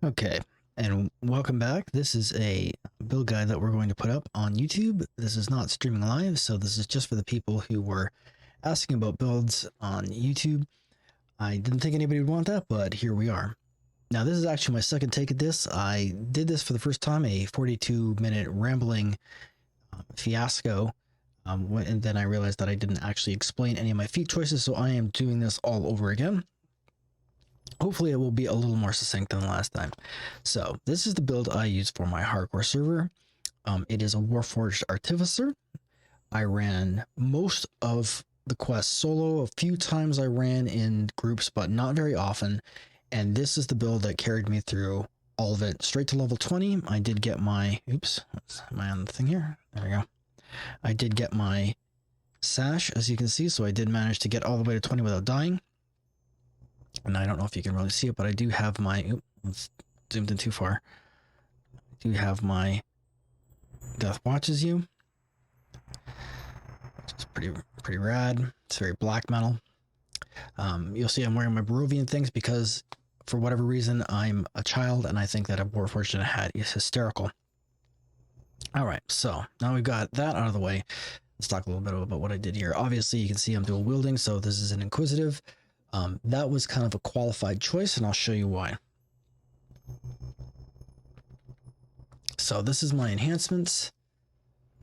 Okay, and welcome back. This is a build guide that we're going to put up on YouTube. This is not streaming live, so this is just for the people who were asking about builds on YouTube. I didn't think anybody would want that, but here we are. Now, this is actually my second take at this. I did this for the first time, a 42-minute rambling fiasco, and then I realized that I didn't actually explain any of my feat choices, so I am doing this all over again. Hopefully it will be a little more succinct than last time. So this is the build I use for my hardcore server. It is a WArforged Artificer. I ran most of the quest solo. A few times I ran in groups, but not very often. And this is the build that carried me through all of it straight to level 20. I did get my, oops, am I on the thing here? There we go. I did get my sash, as you can see. So I did manage to get all the way to 20 without dying. And I don't know if you can really see it, but I do have my, oops, zoomed in too far. I do have my Death Watches You, which is pretty rad. It's very black metal. You'll see I'm wearing my Barovian things because for whatever reason, I'm a child and I think that a Warforged hat is hysterical. All right, so now we've got that out of the way. Let's talk a little bit about what I did here. Obviously, you can see I'm dual wielding, so this is an Inquisitive. That was kind of a qualified choice, and I'll show you why. So this is my enhancements.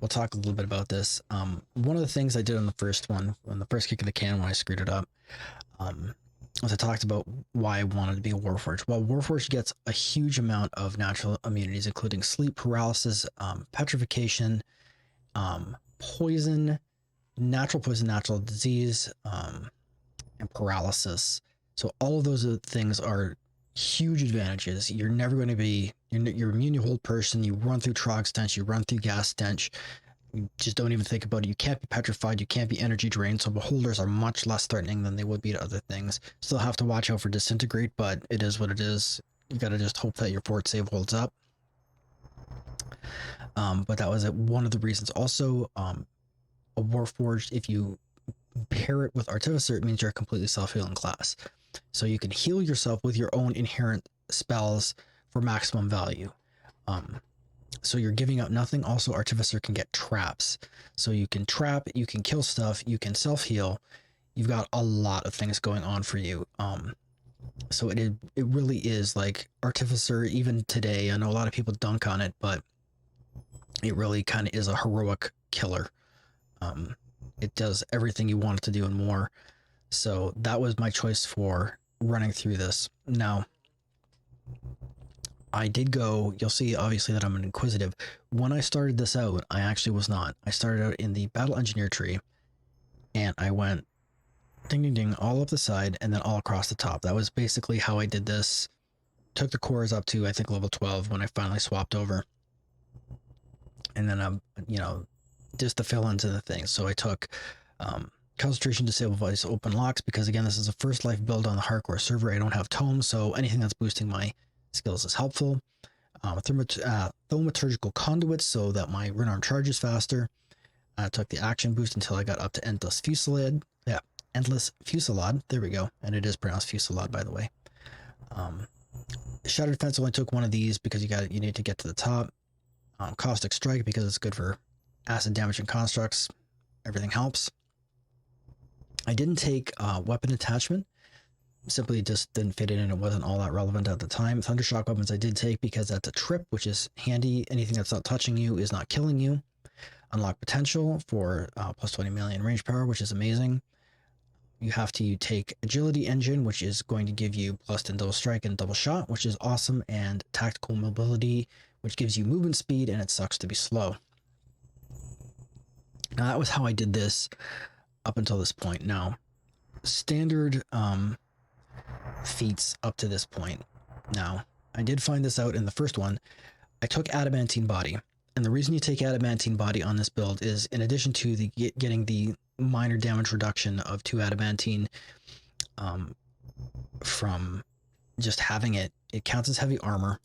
We'll talk a little bit about this. One of the things I did on the first one, on the first kick of the can when I screwed it up, was I talked about why I wanted to be a Warforged. Well, Warforged gets a huge amount of natural immunities, including sleep, paralysis, petrification, poison, natural disease, and paralysis. So all of those things are huge advantages. You're never going to be, you're immune to hold person. You run through trog stench, you run through gas stench. You just don't even think about it. You can't be petrified, you can't be energy drained. So beholders are much less threatening than they would be to other things. Still have to watch out for disintegrate, but it is what it is. You got to just hope that your fort save holds up. But that was one of the reasons. Also, a Warforged, if you pair it with Artificer, it means you're a completely self-healing class. So you can heal yourself with your own inherent spells for maximum value. So you're giving up nothing. Also, Artificer can get traps. So you can trap, you can kill stuff, you can self-heal. You've got a lot of things going on for you. So it really is like Artificer, even today. I know a lot of people dunk on it, but it really kind of is a heroic killer. It does everything you want it to do and more. So that was my choice for running through this. Now, I did go, you'll see obviously that I'm an Inquisitive. When I started this out, I actually was not. I started out in the Battle Engineer tree, and I went ding, ding, ding, all up the side, and then all across the top. That was basically how I did this. Took the cores up to, I think, level 12 when I finally swapped over. And then, you know, just the fill-ins of the things. So I took concentration, disable vice, open locks, because again, this is a first life build on the hardcore server. I don't have tomes, so anything that's boosting my skills is helpful. Thaumaturgical conduits, so that my rune arm charges faster. I took the action boost until I got up to endless fusillade. Yeah, endless fusillade. There we go, and it is pronounced fusillade, by the way. Shattered fence only took one of these because you need to get to the top. Caustic strike because it's good for acid damage and constructs. Everything helps. I didn't take weapon attachment. Simply just didn't fit it in. It wasn't all that relevant at the time. Thundershock weapons I did take because that's a trip, which is handy. Anything that's not touching you is not killing you. Unlock potential for plus 20 million range power, which is amazing. You have to take agility engine, which is going to give you plus 10 double strike and double shot, which is awesome. And tactical mobility, which gives you movement speed, and it sucks to be slow. Now that was how I did this up until this point. Now, standard feats up to this point. Now, I did find this out in the first one. I took Adamantine Body, and the reason you take Adamantine Body on this build is in addition to the getting the minor damage reduction of 2 Adamantine from just having it, it counts as heavy armor,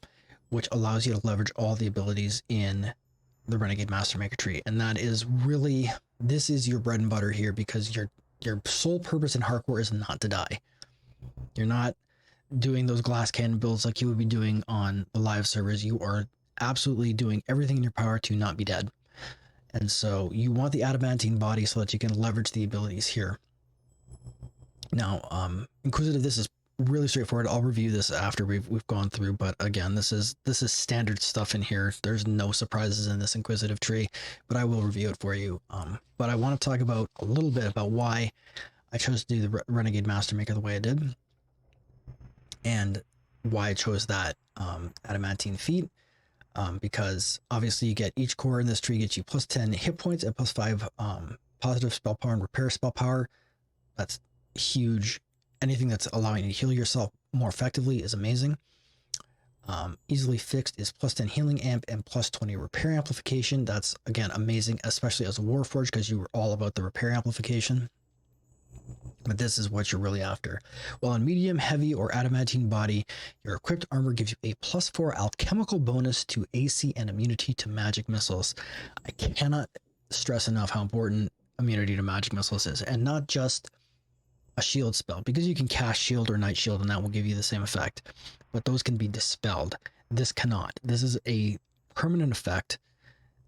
which allows you to leverage all the abilities in the Renegade Mastermaker tree. And that is really, this is your bread and butter here, because your sole purpose in hardcore is not to die. You're not doing those glass cannon builds like you would be doing on the live servers. You are absolutely doing everything in your power to not be dead. And so you want the adamantine body so that you can leverage the abilities here. Now, Inquisitive, this is really straightforward. I'll review this after we've gone through, but again, this is standard stuff in here. There's no surprises in this Inquisitive tree, but I will review it for you. But I want to talk about a little bit about why I chose to do the Renegade Mastermaker the way I did, and why I chose that adamantine feat. Because obviously you get each core in this tree gets you plus 10 hit points and plus 5 positive spell power and repair spell power. That's huge. Anything that's allowing you to heal yourself more effectively is amazing. Easily fixed is plus 10 healing amp and plus 20 repair amplification. That's again amazing, especially as a Warforged, because you were all about the repair amplification. But this is what you're really after. While on medium, heavy, or adamantine body, your equipped armor gives you a plus 4 alchemical bonus to AC and immunity to magic missiles. I cannot stress enough how important immunity to magic missiles is, and not just a shield spell, because you can cast shield or night shield and that will give you the same effect, but those can be dispelled. This cannot. This is a permanent effect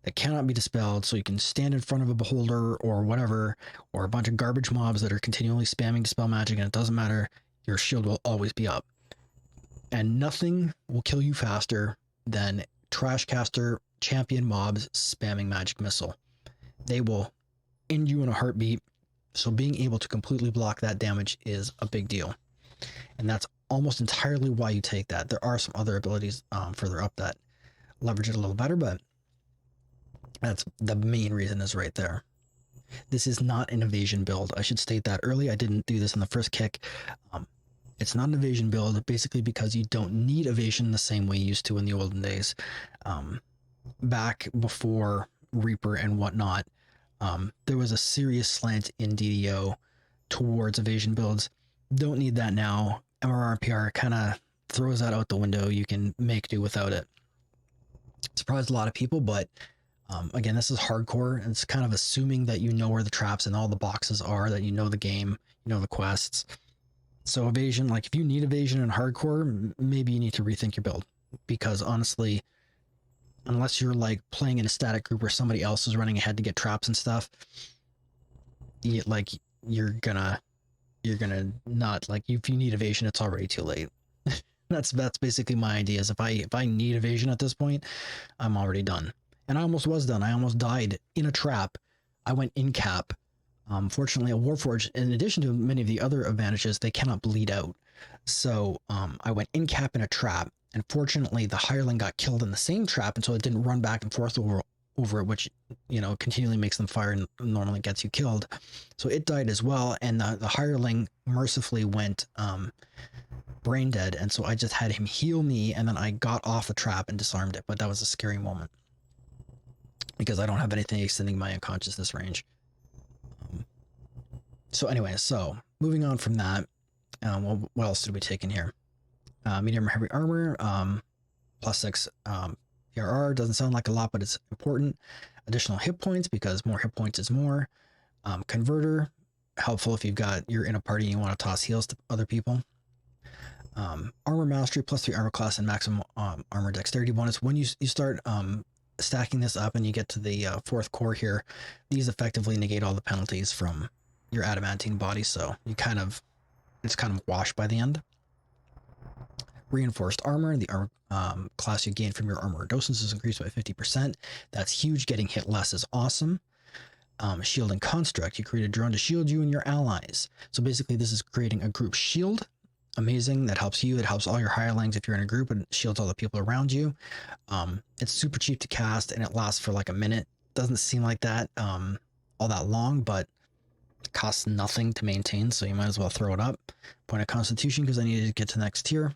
that cannot be dispelled, so you can stand in front of a beholder or whatever, or a bunch of garbage mobs that are continually spamming dispel magic, and it doesn't matter, your shield will always be up. And nothing will kill you faster than trash caster champion mobs spamming magic missile. They will end you in a heartbeat, so being able to completely block that damage is a big deal. And that's almost entirely why you take that. There are some other abilities further up that leverage it a little better, but that's the main reason is right there. This is not an evasion build. I should state that early. I didn't do this in the first kick. It's not an evasion build, basically because you don't need evasion the same way you used to in the olden days. Back before Reaper and whatnot, there was a serious slant in DDO towards evasion builds. Don't need that now. MRRPR kind of throws that out the window. You can make do without it. Surprised a lot of people, but again, this is hardcore, and it's kind of assuming that you know where the traps and all the boxes are, that you know the game, you know the quests. So evasion, like if you need evasion in hardcore, maybe you need to rethink your build, because honestly, unless you're like playing in a static group where somebody else is running ahead to get traps and stuff, you're gonna not, like, if you need evasion, it's already too late. That's basically my idea, is if I need evasion at this point, I'm already done. And I almost was done. I almost died in a trap. I went in cap. Fortunately, a Warforged, in addition to many of the other advantages, they cannot bleed out. So I went in cap in a trap, and fortunately the hireling got killed in the same trap, and so it didn't run back and forth over it, which, you know, continually makes them fire and normally gets you killed. So it died as well, and the hireling mercifully went brain dead, and so I just had him heal me, and then I got off the trap and disarmed it. But that was a scary moment, because I don't have anything extending my unconsciousness range. So anyway, so moving on from that, well, what else did we take in here? Medium or heavy armor, plus 6 PRR. Doesn't sound like a lot, but it's important. Additional hit points, because more hit points is more. Converter, helpful if you're in a party and you want to toss heals to other people. Armor mastery, plus 3 armor class and maximum armor dexterity bonus. When you start stacking this up and you get to the 4th core here, these effectively negate all the penalties from your adamantine body, so it's kind of washed by the end. Reinforced armor, the armor class you gain from your armor docence is increased by 50%. That's huge. Getting hit less is awesome. Shield and construct, you create a drone to shield you and your allies. So basically this is creating a group shield. Amazing. That helps you. It helps all your hirelings if you're in a group, and shields all the people around you. It's super cheap to cast, and it lasts for like a minute. Doesn't seem like that all that long, but it costs nothing to maintain, so you might as well throw it up. Point of constitution, because I needed to get to the next tier.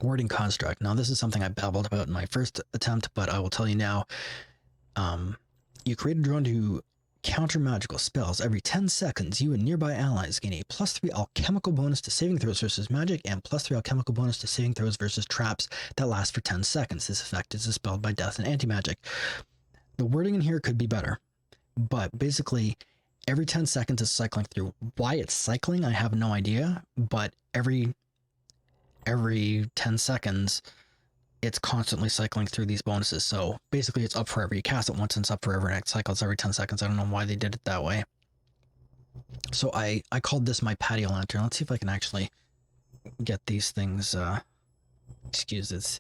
Warding construct. Now this is something I babbled about in my first attempt, but I will tell you now. You create a drone to counter magical spells. Every 10 seconds, you and nearby allies gain a plus 3 alchemical bonus to saving throws versus magic, and plus 3 alchemical bonus to saving throws versus traps that last for 10 seconds. This effect is dispelled by death and anti-magic. The wording in here could be better, but basically every 10 seconds is cycling through. Why it's cycling, I have no idea, but every every 10 seconds, it's constantly cycling through these bonuses. So basically it's up forever. You cast it once and it's up forever, and it cycles every 10 seconds. I don't know why they did it that way. So I called this my patio lantern. Let's see if I can actually get these things, excuse this,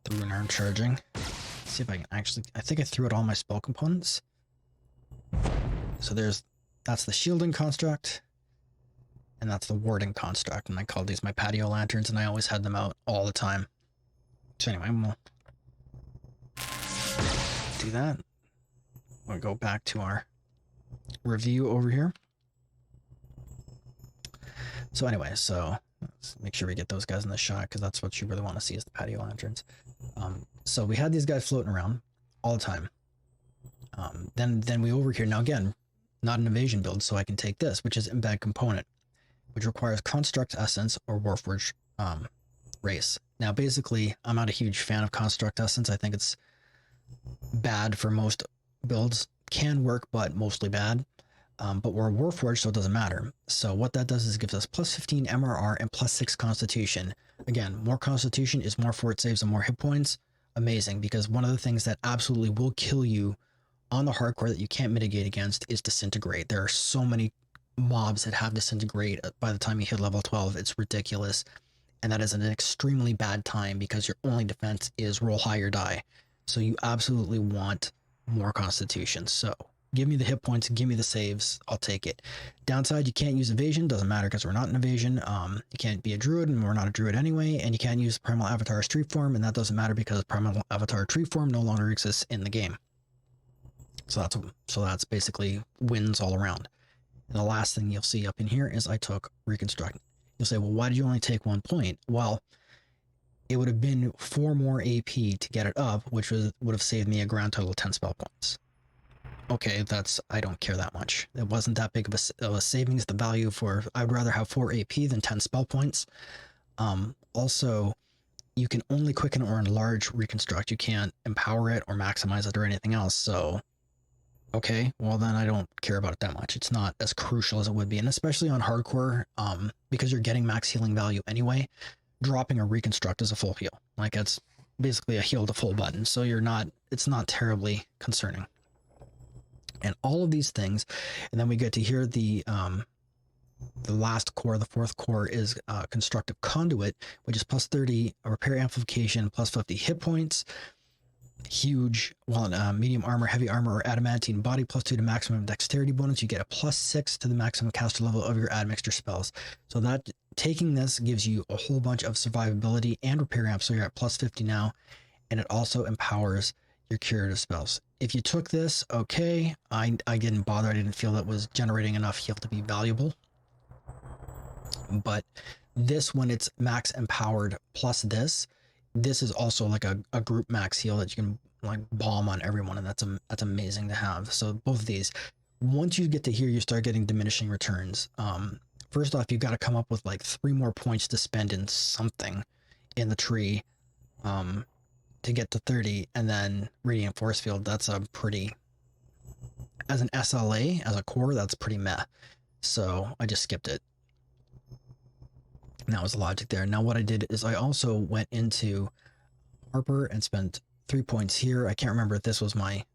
the rune arm charging. Let's see if I can actually, I think I threw out all my spell components. So that's the shielding construct, and that's the warding construct, and I called these my patio lanterns, and I always had them out all the time. So anyway, we'll do that. We'll go back to our review over here. So anyway, so let's make sure we get those guys in the shot, because that's what you really want to see is the patio lanterns. So we had these guys floating around all the time. Then we over here, now again, not an evasion build, so I can take this, which is embed component, which requires construct essence or Warforged race. Now basically, I'm not a huge fan of construct essence. I think it's bad for most builds. Can work, but mostly bad. But we're Warforged, so it doesn't matter. So what that does is gives us plus 15 MRR and plus 6 Constitution. Again, more Constitution is more fort saves and more hit points. Amazing, because one of the things that absolutely will kill you on the hardcore that you can't mitigate against is Disintegrate. There are so many mobs that have Disintegrate by the time you hit level 12. It's ridiculous. And that is an extremely bad time because your only defense is roll high or die. So you absolutely want more Constitution. So give me the hit points, give me the saves, I'll take it. Downside, you can't use evasion, doesn't matter because we're not an evasion. You can't be a druid, and we're not a druid anyway, and you can't use Primal Avatar Tree Form, and that doesn't matter because Primal Avatar Tree Form no longer exists in the game. So that's basically wins all around. And the last thing you'll see up in here is I took Reconstruct. You'll say, well, why did you only take 1 point? Well, it would have been 4 more AP to get it up, which would have saved me a grand total of 10 spell points. Okay, I don't care that much. It wasn't that big of a savings. The value for, I'd rather have 4 AP than 10 spell points. Also, you can only quicken or enlarge Reconstruct. You can't empower it or maximize it or anything else. So, okay, well then I don't care about it that much. It's not as crucial as it would be. And especially on hardcore, because you're getting max healing value anyway, dropping a Reconstruct is a full heal. Like it's basically a heal to full button. So it's not terribly concerning. And all of these things, and then we get to here the last core, the 4th core is Constructive Conduit, which is plus 30 repair amplification, plus 50 hit points, huge, medium armor, heavy armor, or adamantine body, plus 2 to maximum dexterity bonus. You get a plus 6 to the maximum caster level of your admixture spells. So that taking this gives you a whole bunch of survivability and repair amp, so you're at plus 50 now, and it also empowers your curative spells. If you took this, okay, I didn't bother. I didn't feel that was generating enough heal to be valuable. But this, when it's max empowered plus this is also like a group max heal that you can like bomb on everyone, and that's amazing to have. So both of these, once you get to here, you start getting diminishing returns. First off, you've got to come up with like 3 more points to spend in something in the tree to get to 30, and then Radiant Force Field, that's a pretty, as an SLA, as a core, that's pretty meh. So I just skipped it. And that was the logic there. Now what I did is I also went into Harper and spent 3 points here. I can't remember if this was my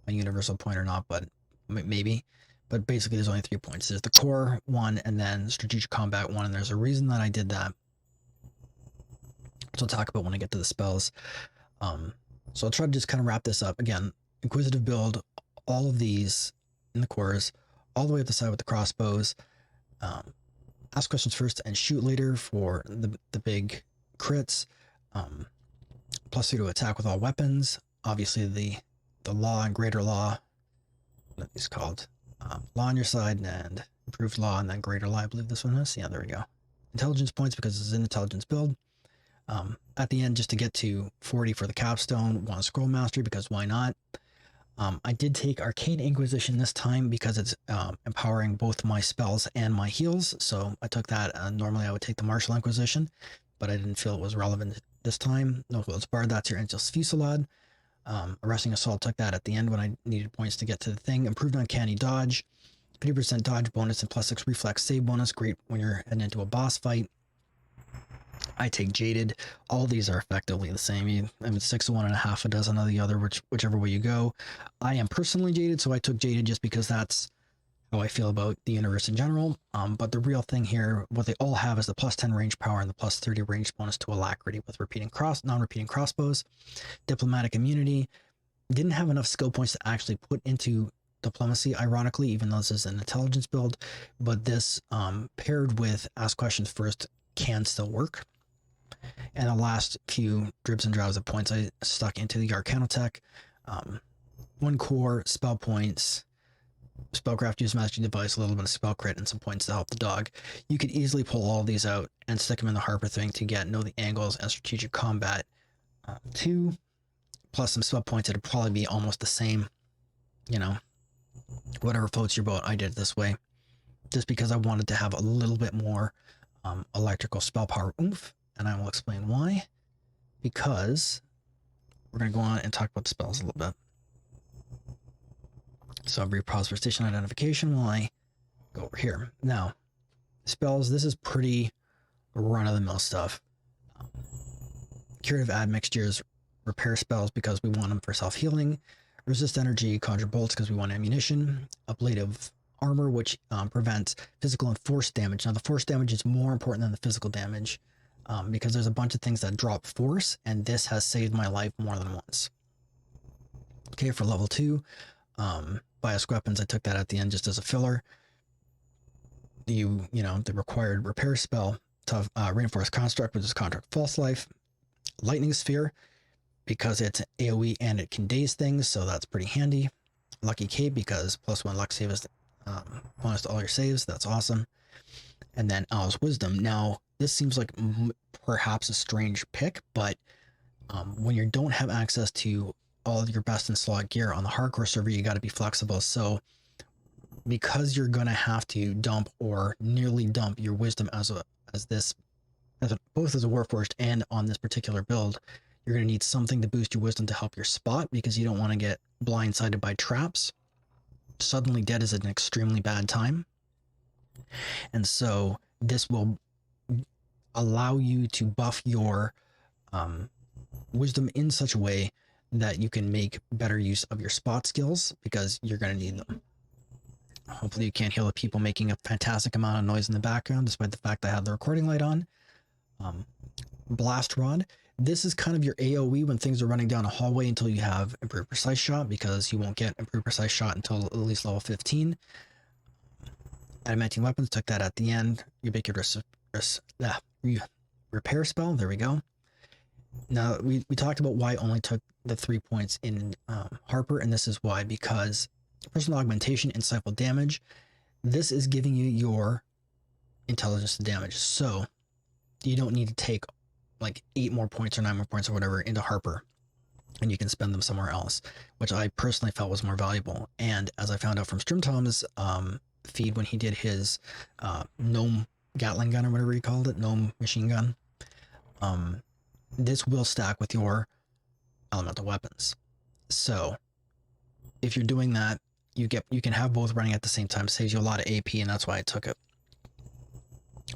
universal point or not, but maybe. But basically there's only 3 points. There's the core 1 and then strategic combat 1, and there's a reason that I did that, which I'll talk about when I get to the spells. So I'll try to just kind of wrap this up. Again, Inquisitive build, all of these in the cores, all the way up the side with the crossbows. Ask questions first and shoot later for the big crits. Plus 2 to attack with all weapons. Obviously the law and greater law, what are these called? Law on your side and improved law, and then greater law, I believe this one is. Yeah, there we go. Intelligence points because this is an intelligence build. At the end, just to get to 40 for the capstone, 1 scroll mastery because why not? I did take Arcane Inquisition this time because it's empowering both my spells and my heals, so I took that. Normally I would take the Martial Inquisition, but I didn't feel it was relevant this time. No Will's Bard, that's your Angel's Fusillade. Arresting Assault, took that at the end when I needed points to get to the thing. Improved Uncanny Dodge, 50% dodge bonus and plus 6 reflex save bonus, great when you're heading into a boss fight. I take Jaded. All these are effectively the same. I mean, 6 of one and a half a dozen of the other, whichever way you go. I am personally Jaded, so I took Jaded just because that's how I feel about the universe in general. But the real thing here, what they all have is the plus 10 range power and the plus 30 range bonus to alacrity with non-repeating crossbows. Diplomatic immunity. Didn't have enough skill points to actually put into diplomacy, ironically, even though this is an intelligence build. But this, paired with ask questions first, can still work. And the last few dribs and drabs of points I stuck into the Arcana Tech. 1 core, spell points, spellcraft, use magic device, a little bit of spell crit, and some points to help the dog. You could easily pull all these out and stick them in the Harper thing to get know the angles and strategic combat 2, plus some spell points. It'd probably be almost the same, you know, whatever floats your boat. I did it this way just because I wanted to have a little bit more electrical spell power oomph, and I will explain why. Because we're going to go on and talk about the spells a little bit. So I'll pause for station identification while I go over here. Now, spells, this is pretty run-of-the-mill stuff. Curative admixtures, repair spells because we want them for self-healing. Resist energy, conjure bolts because we want ammunition. Ablative armor, which prevents physical and force damage. Now, the force damage is more important than the physical damage because there's a bunch of things that drop force, and this has saved my life more than once. Okay, for level 2, Bias weapons, I took that at the end just as a filler. You know, the required repair spell to reinforce construct, which is construct false life. Lightning sphere, because it's AoE and it can daze things, so that's pretty handy. Lucky cape, because +1 luck save is bonus to all your saves. That's awesome. And then Owl's wisdom. Now, this seems like perhaps a strange pick, but when you don't have access to all of your best in slot gear on the hardcore server, you got to be flexible. So because you're going to have to dump or nearly dump your wisdom both as a Warforged and on this particular build, you're going to need something to boost your wisdom to help your spot, because you don't want to get blindsided by traps. Suddenly dead is an extremely bad time. And so this will allow you to buff your wisdom in such a way that you can make better use of your spot skills, because you're going to need them. Hopefully you can't hear the people making a fantastic amount of noise in the background, despite the fact I have the recording light on. Blast Rod. This is kind of your AoE when things are running down a hallway until you have improved precise shot, because you won't get improved precise shot until at least level 15. Adamantine weapons, took that at the end. Ubiquitous repair spell, there we go. Now, we talked about why I only took the 3 points in Harper, and this is why, because personal augmentation, insightful damage, this is giving you your intelligence to damage, so you don't need to take like 8 more points or 9 more points or whatever into Harper, and you can spend them somewhere else, which I personally felt was more valuable. And as I found out from Strimtom's feed when he did his gnome Gatling gun, or whatever he called it, gnome machine gun, this will stack with your elemental weapons. So if you're doing that, you can have both running at the same time. Saves you a lot of AP, and that's why I took it.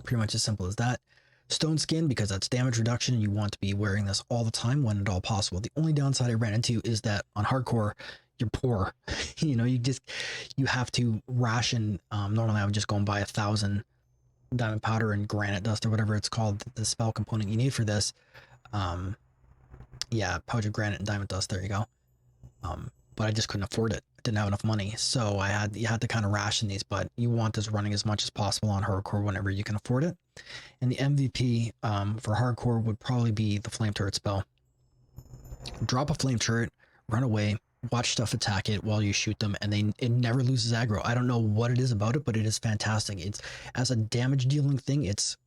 Pretty much as simple as that. Stone skin, because that's damage reduction. You want to be wearing this all the time when at all possible. The only downside I ran into is that on hardcore, you're poor. You know, you have to ration. Normally I would just go and buy 1,000 diamond powder and granite dust, or whatever it's called, the spell component you need for this. Yeah, pouch of granite and diamond dust, there you go. But I just couldn't afford it. I didn't have enough money, so you had to kind of ration these, but you want this running as much as possible on hardcore whenever you can afford it. And the MVP for hardcore would probably be the flame turret spell. Drop a flame turret, run away, watch stuff attack it while you shoot them, and it never loses aggro. I don't know what it is about it, but it is fantastic. It's, as a damage dealing thing, it's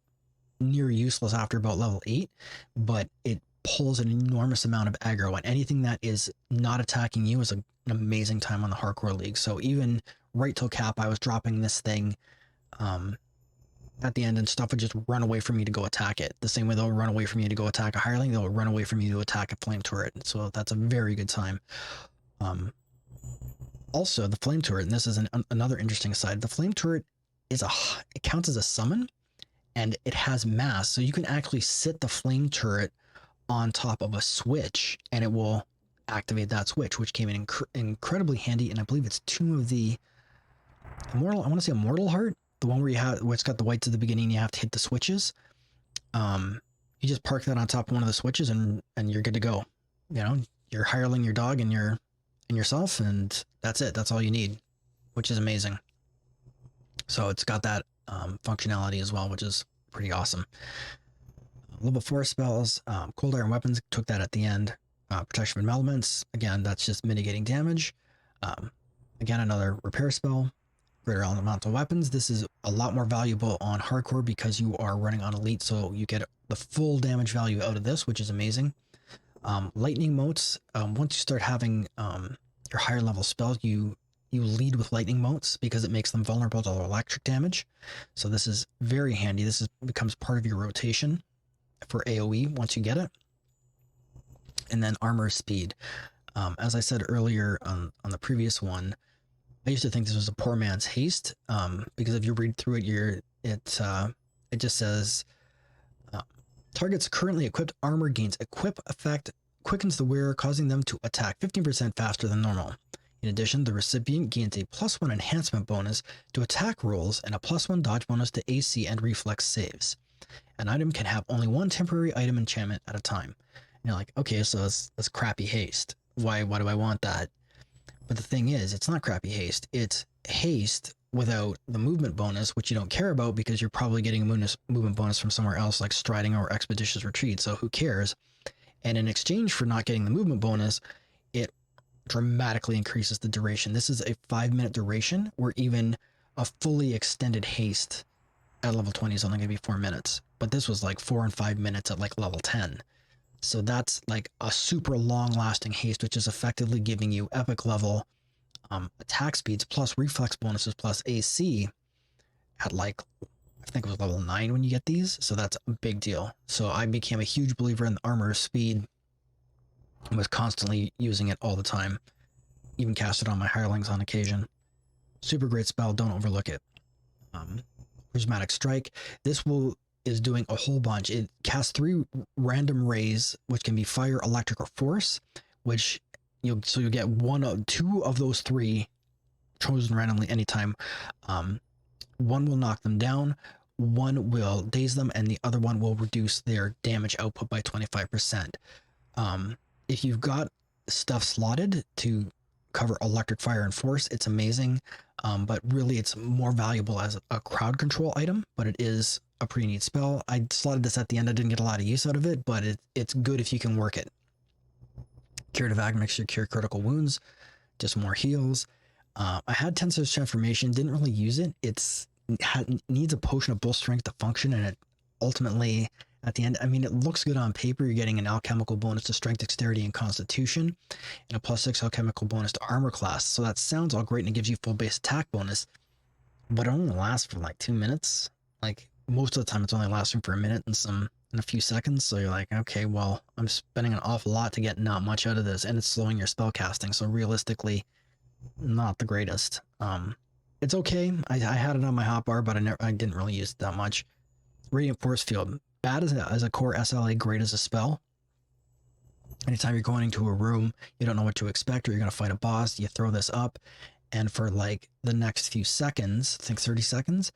near useless after about level 8, but it pulls an enormous amount of aggro, and anything that is not attacking you is an amazing time on the hardcore league. So even right till cap, I was dropping this thing at the end, and stuff would just run away from me to go attack it. The same way they'll run away from you to go attack a hireling, they'll run away from you to attack a flame turret. So that's a very good time. Also, the flame turret, and this is another interesting side. The flame turret it counts as a summon, and it has mass, so you can actually sit the flame turret on top of a switch and it will activate that switch, which came in incredibly handy. And I believe it's Tomb of the Immortal, I want to say Immortal Heart, the one where it's got the whites at the beginning, you have to hit the switches. You just park that on top of one of the switches and you're good to go. You know, you're hireling your dog and yourself, and that's it. That's all you need, which is amazing. So it's got that functionality as well, which is pretty awesome. Level 4 spells, Cold Iron Weapons, took that at the end. Protection from Elements, again, that's just mitigating damage. Again, another repair spell. Greater Elemental Weapons. This is a lot more valuable on Hardcore because you are running on Elite, so you get the full damage value out of this, which is amazing. Lightning Motes, once you start having your higher level spells, you lead with lightning motes because it makes them vulnerable to electric damage. So this is very handy. This becomes part of your rotation for AoE once you get it. And then Armor Speed. As I said earlier on the previous one, I used to think this was a poor man's haste, because if you read through it, it just says targets currently equipped armor gains equip effect, quickens the wearer, causing them to attack 15% faster than normal. In addition, the recipient gains a +1 enhancement bonus to attack rolls and a +1 dodge bonus to AC and reflex saves. An item can have only one temporary item enchantment at a time. And you're like, okay, so that's crappy haste. Why do I want that? But the thing is, it's not crappy haste. It's haste without the movement bonus, which you don't care about because you're probably getting a movement bonus from somewhere else like Striding or Expeditious Retreat, so who cares? And in exchange for not getting the movement bonus, it dramatically increases the duration. This is a 5-minute duration, where even a fully extended haste at level 20 is only going to be 4 minutes. But this was like 4 and 5 minutes at like level 10. So that's like a super long lasting haste, which is effectively giving you epic level attack speeds plus reflex bonuses plus AC at like, I think it was level 9 when you get these. So that's a big deal. So I became a huge believer in the Armor Speed and was constantly using it all the time. Even cast it on my hirelings on occasion. Super great spell, don't overlook it. Prismatic Strike. This is doing a whole bunch. It casts 3 random rays, which can be fire, electric, or force, which you'll get 2 of those 3 chosen randomly anytime. One will knock them down, one will daze them, and the other one will reduce their damage output by 25%. If you've got stuff slotted to cover electric, fire, and force, it's amazing. But really it's more valuable as a crowd control item, but it is a pretty neat spell. I slotted this at the end. I didn't get a lot of use out of it, but it's good if you can work it. Curative Act makes you cure critical wounds, just more heals. I had Tensor's Transformation, didn't really use it. It needs a potion of bull strength to function, and it ultimately, at the end, I mean, it looks good on paper. You're getting an alchemical bonus to strength, dexterity, and constitution, and a +6 alchemical bonus to armor class. So that sounds all great, and it gives you full base attack bonus, but it only lasts for like 2 minutes. Like, most of the time it's only lasting for a minute and a few seconds. So you're like, okay, well, I'm spending an awful lot to get not much out of this, and it's slowing your spell casting. So realistically, not the greatest. It's okay. I had it on my hotbar, but I didn't really use it that much. Radiant Force Field, bad as a core SLA, great as a spell. Anytime you're going into a room, you don't know what to expect, or you're going to fight a boss, you throw this up, and for like the next few seconds, I think 30 seconds,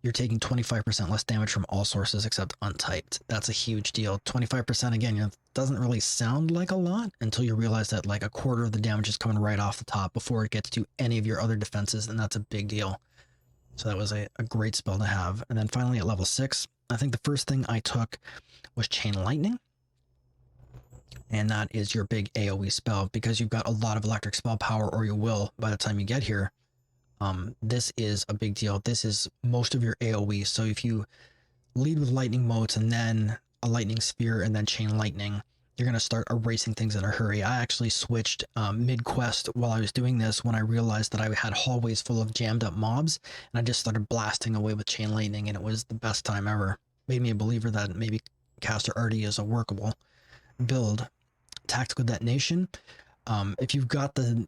you're taking 25% less damage from all sources except untyped. That's a huge deal. 25%, again, doesn't really sound like a lot until you realize that like a quarter of the damage is coming right off the top before it gets to any of your other defenses, and that's a big deal. So that was a great spell to have. And then finally at level 6, I think the first thing I took was Chain Lightning. And that is your big AoE spell, because you've got a lot of electric spell power, or you will by the time you get here. This is a big deal. This is most of your AoE. So if you lead with lightning motes and then a lightning sphere and then chain lightning, you're going to start erasing things in a hurry. I actually switched mid-quest while I was doing this when I realized that I had hallways full of jammed up mobs, and I just started blasting away with chain lightning, and it was the best time ever. Made me a believer that maybe Caster Arty is a workable build. Tactical Detonation. If you've got the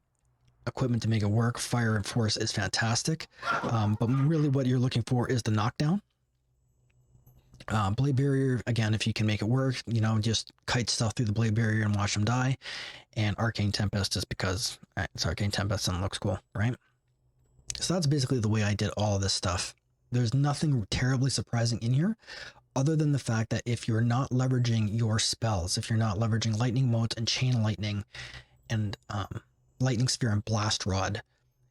equipment to make it work, fire and force is fantastic, but really what you're looking for is the knockdown. Blade barrier, again, if you can make it work, you know, just kite stuff through the blade barrier and watch them die. And Arcane Tempest, just because it's Arcane Tempest and it looks cool, right? So that's basically the way I did all of this stuff. There's nothing terribly surprising in here, other than the fact that if you're not leveraging your spells, if you're not leveraging lightning motes and chain lightning and lightning sphere and blast rod,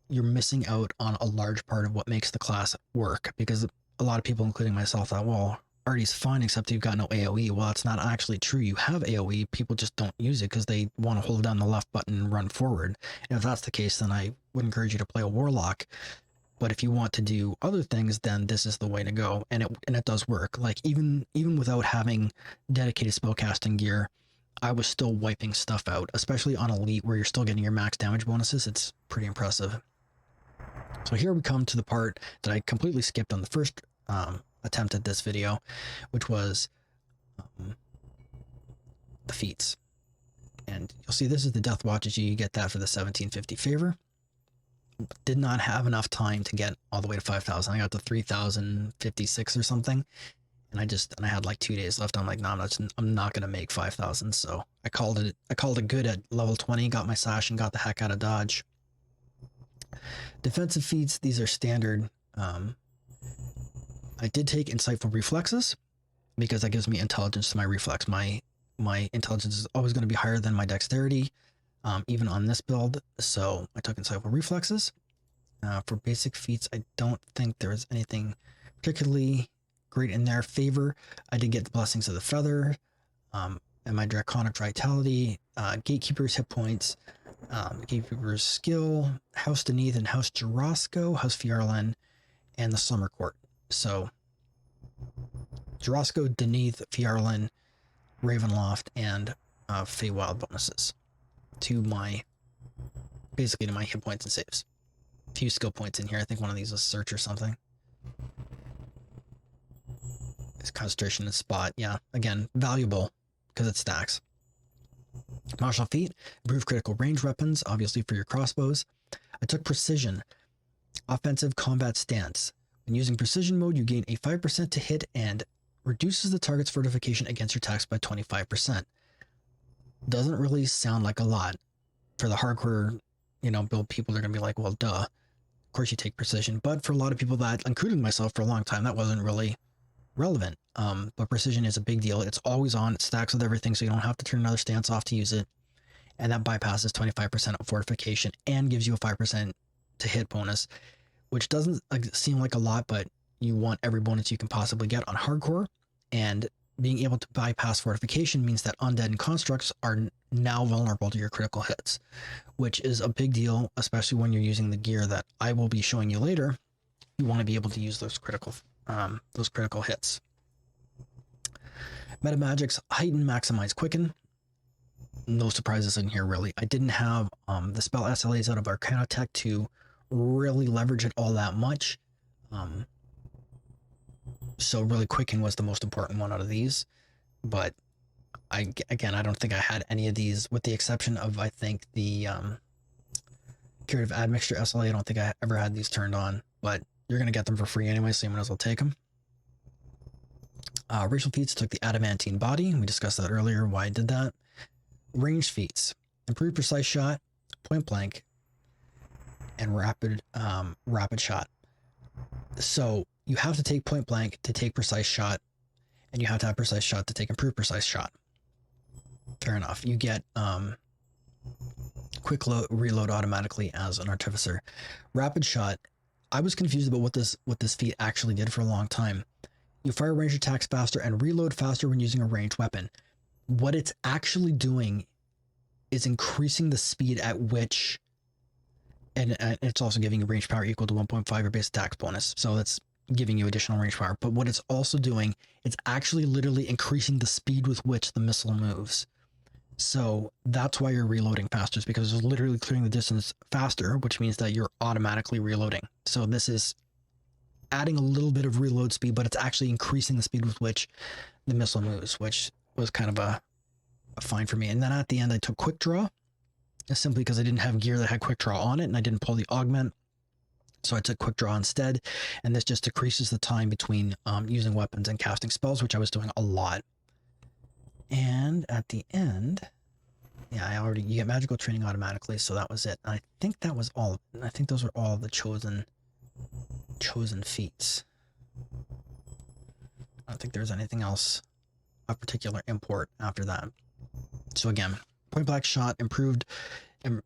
you're missing out on a large part of what makes the class work. Because a lot of people, including myself, thought, well, Artie's fine except you've got no AoE. Well, it's not actually true. You have AoE. People just don't use it because they want to hold down the left button and run forward. And if that's the case, then I would encourage you to play a Warlock. But if you want to do other things, then this is the way to go. And it does work. Like even without having dedicated spellcasting gear, I was still wiping stuff out, especially on Elite where you're still getting your max damage bonuses. It's pretty impressive. So here we come to the part that I completely skipped on the first attempt at this video, which was the feats. And you'll see this is the Death Watches. You get that for the 1750 favor. Did not have enough time to get all the way to 5,000. I got to 3,056 or something, and I had like 2 days left. I'm like, no, I'm not gonna make 5,000. So I called it good at level 20. Got my sash and got the heck out of dodge. Defensive feats, these are standard. I did take insightful reflexes because that gives me intelligence to my reflex. My intelligence is always going to be higher than my dexterity, even on this build. So I took insightful reflexes. For basic feats, I don't think there was anything particularly great in their favor. I did get the blessings of the feather, and my draconic vitality, gatekeeper's hit points, gatekeeper's skill, House Deneath and House Jarosco, House Fjarlin, and the Summer Court. So Jarosco, Deneath, Fjarlin, Ravenloft, and Feywild bonuses to my hit points and saves. A few skill points in here. I think one of these was search or something. It's concentration and spot. Yeah, again, valuable because it stacks. Martial feat, improve critical range weapons, obviously for your crossbows. I took precision, offensive combat stance. When using precision mode, you gain a 5% to hit and reduces the target's fortification against your attacks by 25%. Doesn't really sound like a lot. For the hardcore, build people, they're going to be like, well, duh. Of course you take precision. But for a lot of people that, including myself for a long time, that wasn't really relevant. But precision is a big deal. It's always on. It stacks with everything, so you don't have to turn another stance off to use it. And that bypasses 25% of fortification and gives you a 5% to hit bonus, which doesn't seem like a lot, but you want every bonus you can possibly get on hardcore. And being able to bypass fortification means that undead and constructs are now vulnerable to your critical hits, which is a big deal, especially when you're using the gear that I will be showing you later. You want to be able to use those critical hits. Meta magics, heighten, maximize, quicken. No surprises in here, really. I didn't have the spell SLAs out of Arcana Tech to really leverage it all that much. So really quicken was the most important one out of these. But I don't think I had any of these, with the exception of, I think, the Curative Admixture SLA. I don't think I ever had these turned on, but you're going to get them for free anyway, so you might as well take them. Racial feats, took the Adamantine Body. We discussed that earlier, why I did that. Ranged feats, improve precise shot, point blank, and rapid shot. So you have to take point blank to take precise shot, and you have to have precise shot to take improved precise shot. Fair enough. You get quick reload automatically as an artificer. Rapid shot, I was confused about what this feat actually did for a long time. You fire ranged attacks faster and reload faster when using a ranged weapon. What it's actually doing is increasing the speed at which, and it's also giving you range power equal to 1.5 your base attacks bonus. So that's giving you additional range power. But what it's also doing, it's actually literally increasing the speed with which the missile moves. So that's why you're reloading faster, is because it's literally clearing the distance faster, which means that you're automatically reloading. So this is adding a little bit of reload speed, but it's actually increasing the speed with which the missile moves, which was kind of a fine for me. And then at the end, I took quick draw, simply because I didn't have gear that had quick draw on it, and I didn't pull the augment. So I took quick draw instead, and this just decreases the time between using weapons and casting spells, which I was doing a lot. And at the end, yeah, you get magical training automatically, so that was it. And I think that was all. I think those were all the chosen feats. I don't think there's anything else of particular import after that. So again, point blank shot, improved, point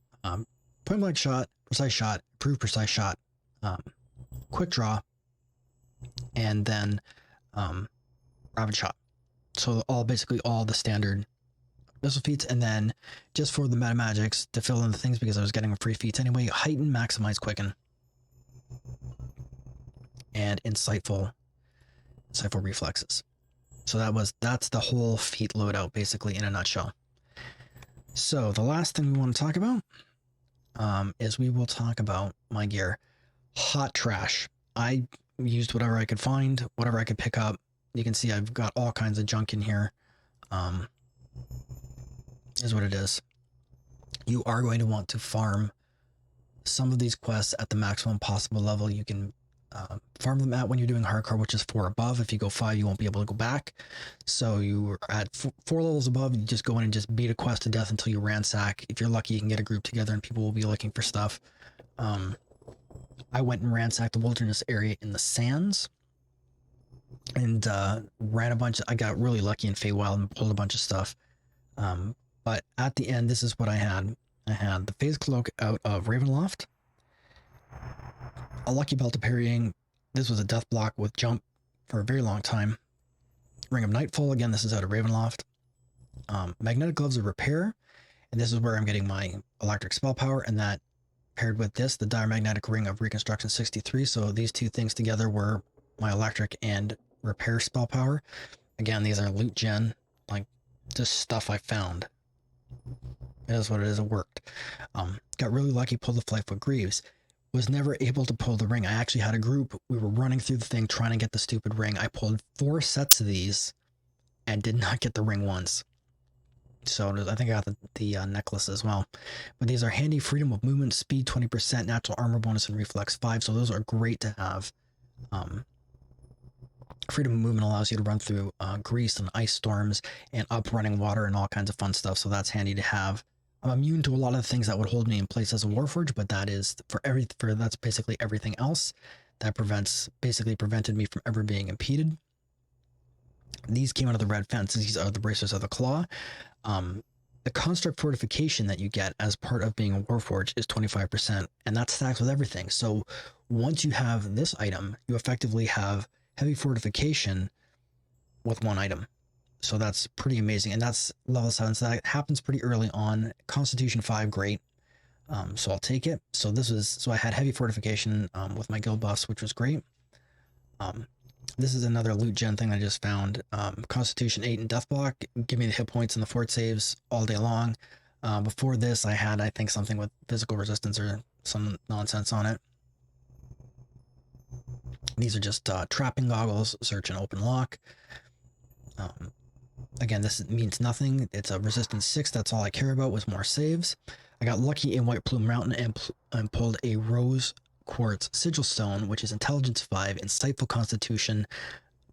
blank shot, precise shot, improved precise shot, quick draw, and then rapid shot. So basically all the standard missile feats, and then just for the meta magics to fill in the things because I was getting free feats anyway, heighten, maximize, quicken, and insightful reflexes. So that's the whole feat loadout basically in a nutshell. So the last thing we want to talk about is we will talk about my gear. Hot trash. I used whatever I could find, whatever I could pick up. You can see I've got all kinds of junk in here. Is what it is. You are going to want to farm some of these quests at the maximum possible level you can farm them at when you're doing hardcore, which is 4 above. If you go 5, you won't be able to go back. So you're at 4 levels above, you just go in and just beat a quest to death until you ransack. If you're lucky, you can get a group together and people will be looking for stuff. I went and ransacked the wilderness area in the sands and ran a bunch. I got really lucky in Feywild and pulled a bunch of stuff. But at the end, this is what I had. I had the Phase Cloak out of Ravenloft, a Lucky Belt of Parrying. This was a death block with jump for a very long time. Ring of Nightfall, again, this is out of Ravenloft. Magnetic Gloves of Repair, and this is where I'm getting my electric spell power, and that paired with this, the Diamagnetic Ring of Reconstruction 63. So these two things together were my electric and repair spell power. Again, these are loot gen, like just stuff I found. It is what it is, it worked. Got really lucky, pulled the Flightfoot Greaves. Was never able to pull the ring. I actually had a group, we were running through the thing trying to get the stupid ring. I pulled 4 sets of these and did not get the ring once. So I think I got the necklace as well. But these are handy. Freedom of movement, speed 20%, natural armor bonus, and reflex 5. So those are great to have. Freedom of movement allows you to run through grease and ice storms and up running water and all kinds of fun stuff. So that's handy to have. I'm immune to a lot of the things that would hold me in place as a Warforged, but that is that's basically everything else that basically prevented me from ever being impeded. These came out of the red fences. These are the bracers of the claw. The construct fortification that you get as part of being a Warforged is 25%, and that stacks with everything. So once you have this item, you effectively have heavy fortification with 1 item. So that's pretty amazing, and that's level 7, so that happens pretty early on. Constitution 5, great. So I'll take it. So I had heavy fortification with my guild buffs, which was great. This is another loot gen thing I just found. Constitution 8 and Death Block give me the hit points and the fort saves all day long. Before this, I had, I think, something with physical resistance or some nonsense on it. These are just trapping goggles, search and open lock. Again, this means nothing. It's a resistance 6. That's all I care about was more saves. I got lucky in White Plume Mountain and pulled a Rose Quartz Sigil Stone, which is Intelligence 5, Insightful Constitution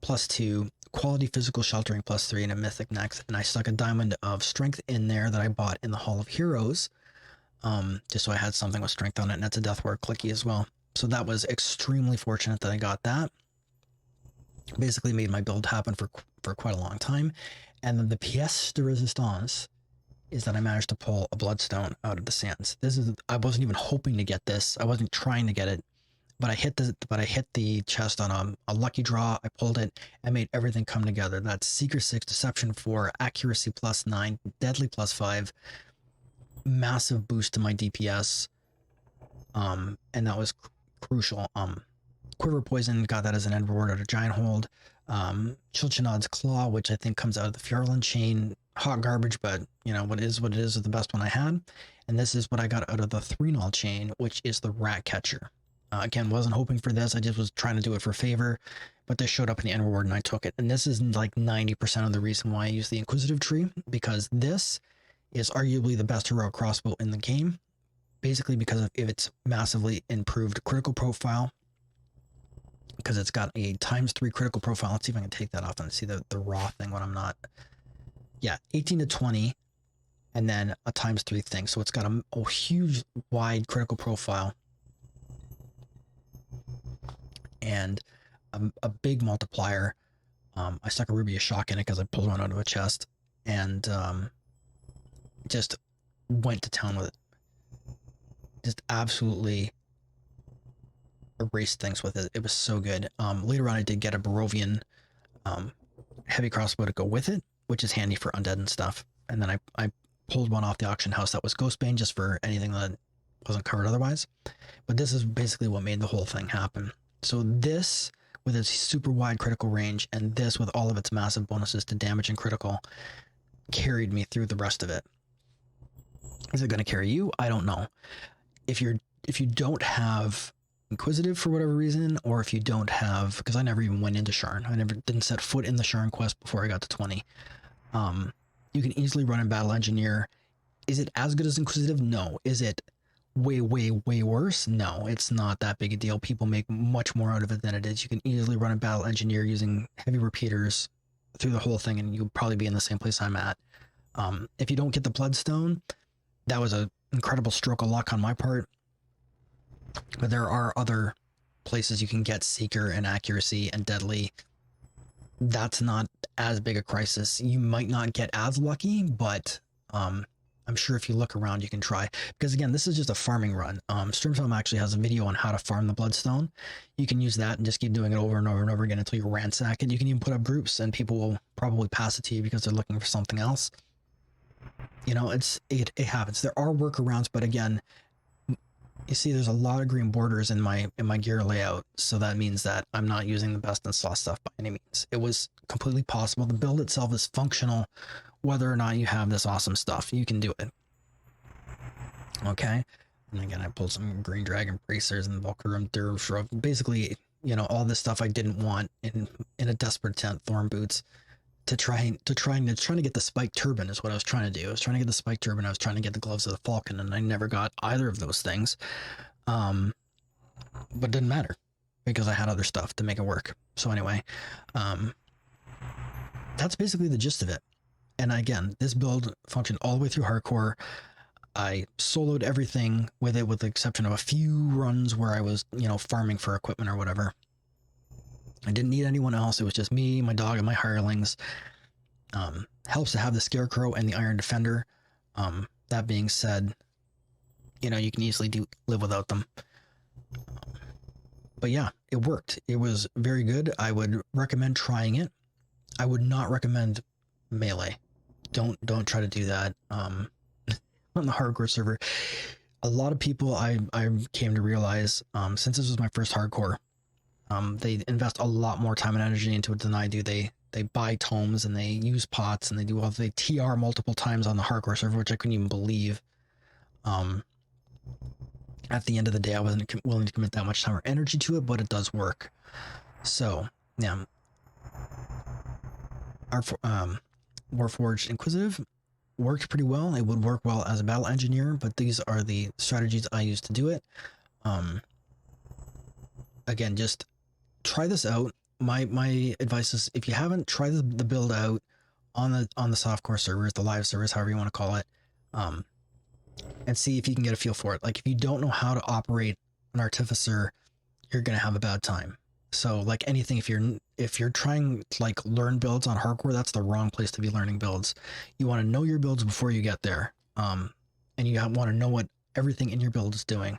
+2, Quality Physical Sheltering +3, and a Mythic Next. And I stuck a Diamond of Strength in there that I bought in the Hall of Heroes, just so I had something with strength on it, and that's a Deathward Clicky as well. So that was extremely fortunate that I got that. Basically made my build happen for quite a long time. And then the pièce de résistance is that I managed to pull a Bloodstone out of the sands. I wasn't even hoping to get this. I wasn't trying to get it, but I hit the chest on a lucky draw. I pulled it and made everything come together. That's Seeker 6, Deception 4, Accuracy +9, Deadly +5, massive boost to my DPS, and that was crucial. Quiver Poison, got that as an end reward out of Giant Hold. Chilchinad's Claw, which I think comes out of the Fjorland chain. Hot garbage, but you know what it is the best one I had. And this is what I got out of the Threnol chain, which is the Rat Catcher. Again, wasn't hoping for this. I just was trying to do it for favor, but this showed up in the end reward and I took it. And this is like 90% of the reason why I use the Inquisitive tree, because this is arguably the best heroic crossbow in the game, basically because of its massively improved critical profile, because it's got a ×3 critical profile. Let's see if I can take that off and see the raw thing when I'm not. Yeah, 18 to 20, and then a ×3 thing. So it's got a huge, wide critical profile, and a big multiplier. I stuck a Ruby shock in it because I pulled one out of a chest, and just went to town with it. Just absolutely erased things with it. It was so good. Later on, I did get a Barovian heavy crossbow to go with it, which is handy for undead and stuff. And then I pulled one off the auction house that was Ghostbane, just for anything that wasn't covered otherwise. But this is basically what made the whole thing happen. So this, with its super wide critical range, and this with all of its massive bonuses to damage and critical, carried me through the rest of it. Is it going to carry you? I don't know. If you don't have Inquisitive for whatever reason, or if you don't have, because I never even went into Sharn. I didn't set foot in the Sharn quest before I got to 20. You can easily run in Battle Engineer. Is it as good as Inquisitive? No. Is it way, way, way worse? No, it's not that big a deal. People make much more out of it than it is. You can easily run a Battle Engineer using heavy repeaters through the whole thing, and you'll probably be in the same place I'm at. If you don't get the Bloodstone, that was an incredible stroke of luck on my part. But there are other places you can get Seeker and Accuracy and Deadly. That's not as big a crisis. You might not get as lucky, but I'm sure if you look around, you can try. Because again, this is just a farming run. Streamtime actually has a video on how to farm the Bloodstone. You can use that and just keep doing it over and over and over again until you ransack it. You can even put up groups, and people will probably pass it to you because they're looking for something else. You know, it happens. There are workarounds, but again, you see there's a lot of green borders in my gear layout, so that means that I'm not using the best in slot stuff by any means. It was completely possible. The build itself is functional whether or not you have this awesome stuff. You can do it. Okay, and again, I pulled some green dragon bracers and Valkyrum Thurv Shrub. Basically, you know, all this stuff I didn't want in a desperate attempt. Thorn boots to trying to get the spike turban is what I was trying to do. I was trying to get the spike turban. I was trying to get the gloves of the falcon, and I never got either of those things. But it didn't matter because I had other stuff to make it work. So anyway, that's basically the gist of it. And again, this build functioned all the way through hardcore. I soloed everything with it, with the exception of a few runs where I was, you know, farming for equipment or whatever. I didn't need anyone else. It was just me, my dog, and my hirelings. Helps to have the Scarecrow and the Iron Defender. That being said, you know, you can easily live without them. But yeah, it worked. It was very good. I would recommend trying it. I would not recommend melee. Don't try to do that on the hardcore server. A lot of people I came to realize, since this was my first hardcore, they invest a lot more time and energy into it than I do. They buy tomes and they use pots and they TR multiple times on the hardcore server, which I couldn't even believe. At the end of the day, I wasn't willing to commit that much time or energy to it, but it does work. So yeah, our Warforged Inquisitive worked pretty well. It would work well as a battle engineer, but these are the strategies I use to do it. Again, just try this out. My advice is, if you haven't, try the build out on the softcore servers, the live servers, however you want to call it, and see if you can get a feel for it. Like, if you don't know how to operate an artificer, you're gonna have a bad time. So like anything, if you're trying to like learn builds on hardcore, that's the wrong place to be learning builds. You want to know your builds before you get there, and you want to know what everything in your build is doing.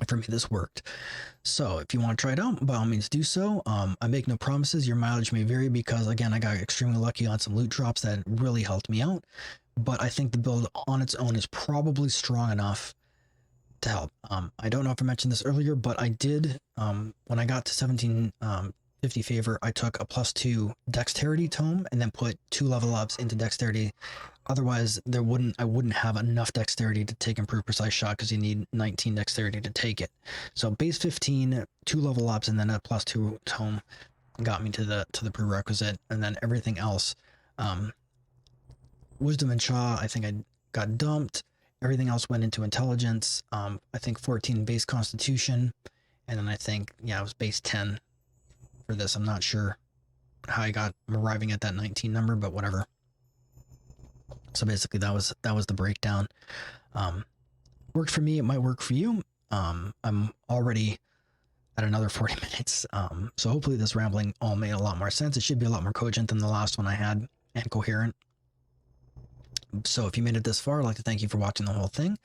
For me, this worked. So if you want to try it out, by all means do so. I make no promises. Your mileage may vary because, again, I got extremely lucky on some loot drops that really helped me out. But I think the build on its own is probably strong enough to help. I don't know if I mentioned this earlier, but I did, when I got to 1750 favor, I took a +2 dexterity tome and then put 2 level ups into dexterity. Otherwise, I wouldn't have enough dexterity to take improved precise shot, because you need 19 dexterity to take it. So base 15, 2 level ups, and then a +2 tome got me to the prerequisite, and then everything else. Wisdom and Shaw, I think I got dumped, everything else went into intelligence. I think 14 base constitution, and then I think, yeah, it was base 10 for this. I'm not sure how I'm arriving at that 19 number, but whatever. So basically that was the breakdown. Worked for me, it might work for you. I'm already at another 40 minutes. So hopefully this rambling all made a lot more sense. It should be a lot more cogent than the last one I had, and coherent. So if you made it this far, I'd like to thank you for watching the whole thing.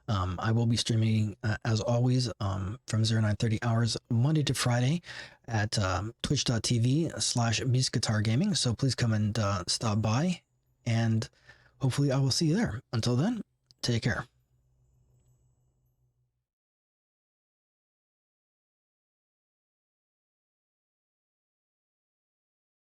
I will be streaming, as always, from 0930 hours Monday to Friday at twitch.tv/beastguitargaming. So please come and stop by, and hopefully I will see you there. Until then, take care.